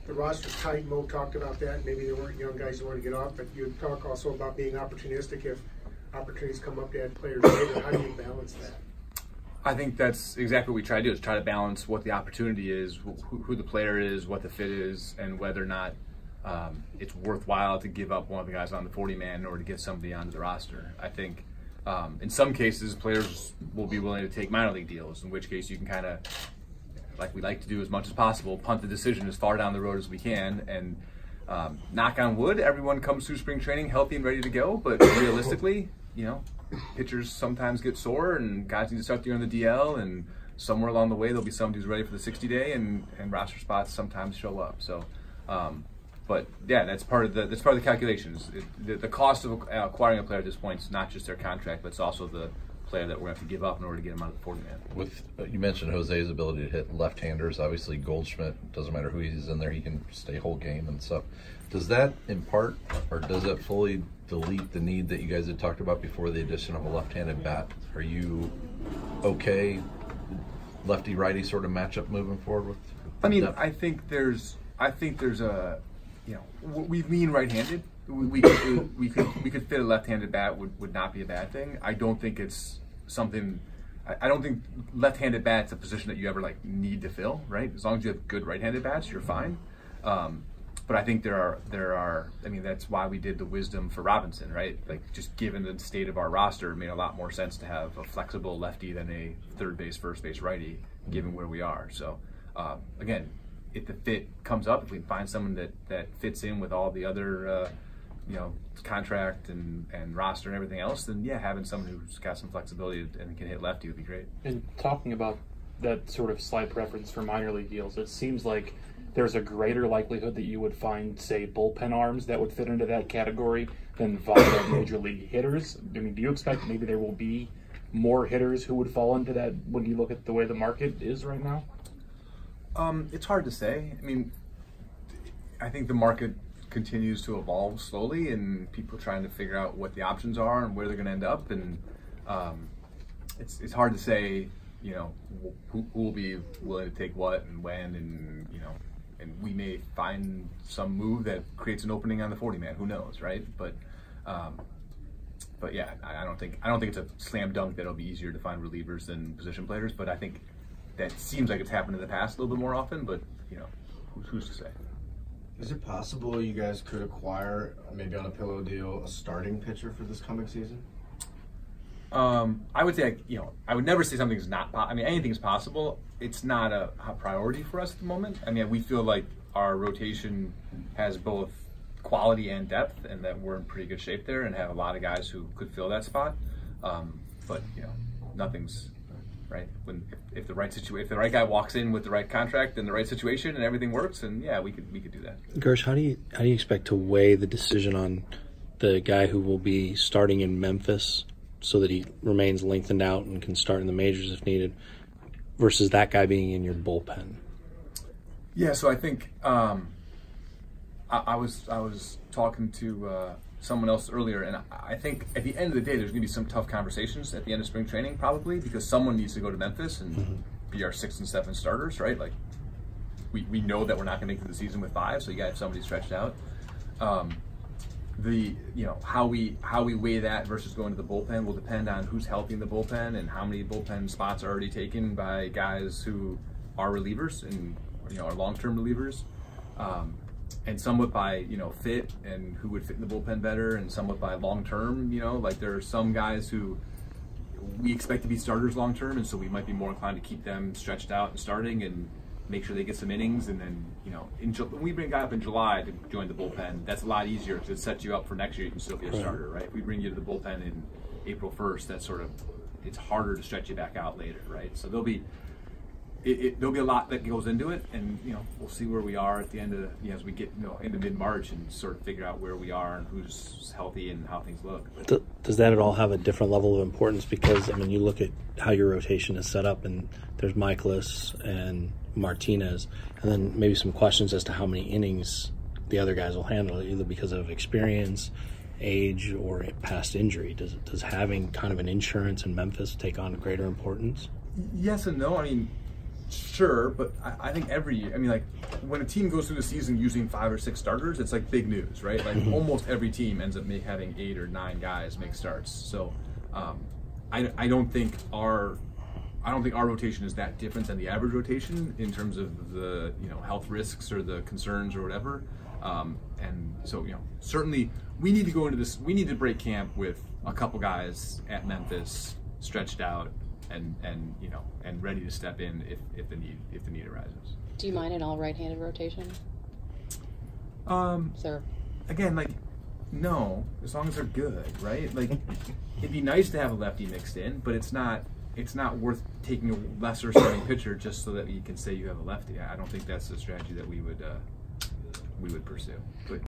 the roster's tight. Mo talked about that. Maybe there weren't young guys who want to get off, but you talk also about being opportunistic if opportunities come up to add players later. How do you balance that? I think that's exactly what we try to do, is try to balance what the opportunity is, who the player is, what the fit is, and whether or not it's worthwhile to give up one of the guys on the 40-man in order to get somebody onto the roster. I think in some cases players will be willing to take minor league deals, in which case you can kind of, like we like to do as much as possible, punt the decision as far down the road as we can. And knock on wood, everyone comes through spring training healthy and ready to go, but realistically, you know, pitchers sometimes get sore and guys need to start the year on the DL, and somewhere along the way there'll be somebody who's ready for the 60-day, and roster spots sometimes show up. So but yeah, that's part of the calculations. The cost of acquiring a player at this point is not just their contract, but it's also the player that we're going to have to give up in order to get him out of the 40-man. With you mentioned Jose's ability to hit left-handers. Obviously, Goldschmidt, doesn't matter who he's in there, he can stay whole game and stuff. Does that impart, or does it fully delete the need that you guys had talked about before the addition of a left-handed bat? Are you okay lefty-righty sort of matchup moving forward with I mean, depth? I think there's a, you know, we lean right-handed. We could fit a left-handed bat would not be a bad thing. I don't think it's something. I don't think left-handed bat's a position that you ever like need to fill, right? As long as you have good right-handed bats, you're fine. But I think there are. I mean, that's why we did the wisdom for Robinson, right? Like, just given the state of our roster, it made a lot more sense to have a flexible lefty than a third base, first base righty, given where we are. So again, if the fit comes up, if we can find someone that fits in with all the other you know, contract and roster and everything else, then yeah, having someone who's got some flexibility and can hit lefty would be great. And talking about that sort of slight preference for minor league deals, it seems like there's a greater likelihood that you would find, say, bullpen arms that would fit into that category than vital major league hitters. I mean, do you expect maybe there will be more hitters who would fall into that when you look at the way the market is right now? It's hard to say. I mean, I think the market continues to evolve slowly, and people trying to figure out what the options are and where they're going to end up, and it's hard to say, you know, who will be willing to take what and when, and you know, and we may find some move that creates an opening on the 40-man. Who knows, right? But yeah, I don't think it's a slam dunk that it'll be easier to find relievers than position players. But I think that seems like it's happened in the past a little bit more often. But you know, who's to say? Is it possible you guys could acquire, maybe on a pillow deal, a starting pitcher for this coming season? I would say, you know, I would never say something's not. I mean, anything's possible. It's not a priority for us at the moment. I mean, we feel like our rotation has both quality and depth, and that we're in pretty good shape there, and have a lot of guys who could fill that spot. But you know, nothing's right. If the right guy walks in with the right contract and the right situation and everything works, then yeah, we could do that. Girsch, how do you expect to weigh the decision on the guy who will be starting in Memphis so that he remains lengthened out and can start in the majors if needed, versus that guy being in your bullpen? Yeah, so I think I was talking to someone else earlier, and I think at the end of the day, there's going to be some tough conversations at the end of spring training, probably, because someone needs to go to Memphis and be our 6 and 7 starters, right? Like, we know that we're not going to make it to the season with 5, so you got to have somebody stretched out. You know, how we weigh that versus going to the bullpen will depend on who's healthy in the bullpen and how many bullpen spots are already taken by guys who are relievers and, you know, are long-term relievers. And somewhat by, you know, fit and who would fit in the bullpen better, and somewhat by long-term, you know, like there are some guys who we expect to be starters long-term, and so we might be more inclined to keep them stretched out and starting and make sure they get some innings. And then, you know, when we bring a guy up in July to join the bullpen, that's a lot easier because it sets you up for next year. You can still be a starter, right? If we bring you to the bullpen in April 1st, that's sort of, it's harder to stretch you back out later, right? So there'll be a lot that goes into it, and you know, we'll see where we are at the end of, you know, as we get, you know, into mid-March and sort of figure out where we are and who's healthy and how things look. Does that at all have a different level of importance? Because I mean, you look at how your rotation is set up, and there's Michaelis and Martinez, and then maybe some questions as to how many innings the other guys will handle, either because of experience, age, or past injury. Does having kind of an insurance in Memphis take on greater importance? Yes and no. I mean, Sure, but I think every year, I mean, like when a team goes through the season using 5 or 6 starters, it's like big news, right? Like almost every team ends up having 8 or 9 guys make starts. So I don't think our rotation is that different than the average rotation in terms of the health risks or the concerns or whatever. And so certainly we need to go into this. We need to break camp with a couple guys at Memphis stretched out and ready to step in if the need arises. Do you mind an all right-handed rotation? Sir. Again, like no, as long as they're good, right? Like it'd be nice to have a lefty mixed in, but it's not worth taking a lesser starting pitcher just so that you can say you have a lefty. I don't think that's the strategy that we would pursue. But